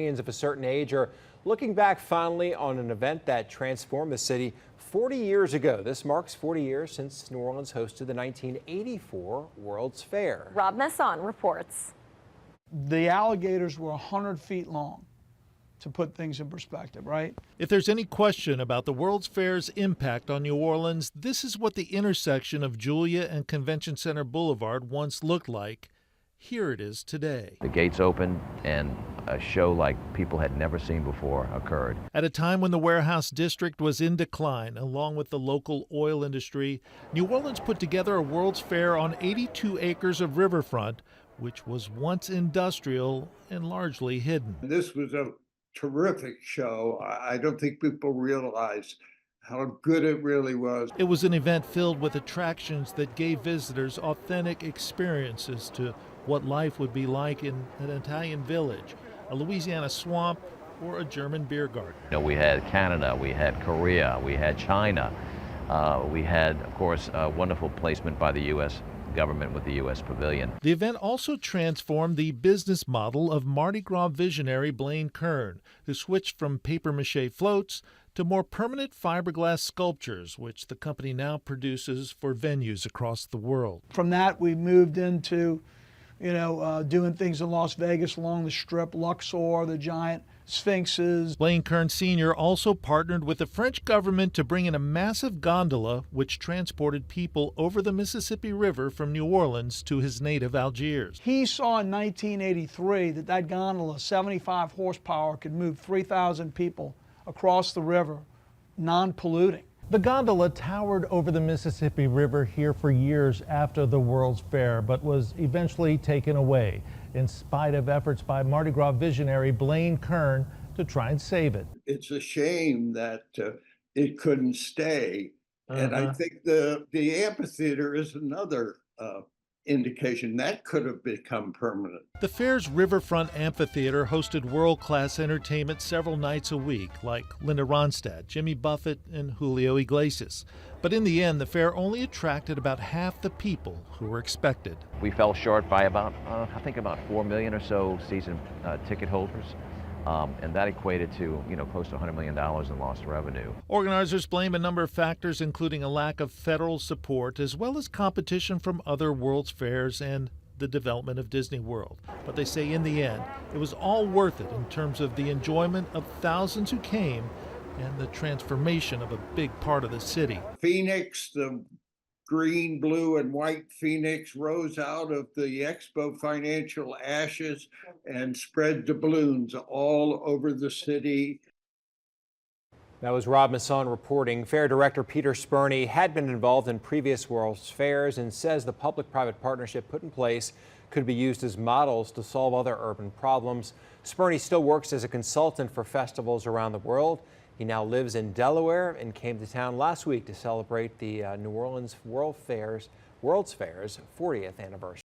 Of a certain age are looking back fondly on an event that transformed the city 40 years ago. This marks 40 years since New Orleans hosted the 1984 World's Fair. Rob Masson reports. The alligators were 100 feet long, to put things in perspective, right? If there's any question about the World's Fair's impact on New Orleans, this is what the intersection of Julia and Convention Center Boulevard once looked like. Here it is today. The gates opened and a show like people had never seen before occurred. At a time when the warehouse district was in decline, along with the local oil industry, New Orleans put together a World's Fair on 82 acres of riverfront, which was once industrial and largely hidden. This was a terrific show. I don't think people realize how good it really was. It was an event filled with attractions that gave visitors authentic experiences to what life would be like in an Italian village, a Louisiana swamp, or a German beer garden. You know, we had Canada, we had Korea, we had China. We had, of course, a wonderful placement by the U.S. government with the U.S. Pavilion. The event also transformed the business model of Mardi Gras visionary Blaine Kern, who switched from papier-mâché floats to more permanent fiberglass sculptures, which the company now produces for venues across the world. From that, we moved into doing things in Las Vegas along the Strip, Luxor, the giant sphinxes. Blaine Kern Sr. also partnered with the French government to bring in a massive gondola which transported people over the Mississippi River from New Orleans to his native Algiers. He saw in 1983 that gondola, 75 horsepower, could move 3,000 people across the river, non-polluting. The gondola towered over the Mississippi River here for years after the World's Fair, but was eventually taken away in spite of efforts by Mardi Gras visionary Blaine Kern to try and save it. It's a shame that it couldn't stay. And I think the amphitheater is another indication that could have become permanent. The fair's riverfront amphitheater hosted world-class entertainment several nights a week, like Linda Ronstadt, Jimmy Buffett, and Julio Iglesias. But in the end, the fair only attracted about half the people who were expected. We fell short by about 4 million or so season ticket holders. And that equated to, close to $100 million in lost revenue. Organizers blame a number of factors, including a lack of federal support, as well as competition from other World's Fairs and the development of Disney World. But they say in the end, it was all worth it in terms of the enjoyment of thousands who came and the transformation of a big part of the city. Phoenix, the green, blue, and white phoenix rose out of the Expo financial ashes and spread doubloons all over the city. That was Rob Masson reporting. Fair director Peter Spurney had been involved in previous World's Fairs and says the public-private partnership put in place could be used as models to solve other urban problems. Spurney still works as a consultant for festivals around the world. He now lives in Delaware and came to town last week to celebrate the New Orleans World's Fair's 40th anniversary.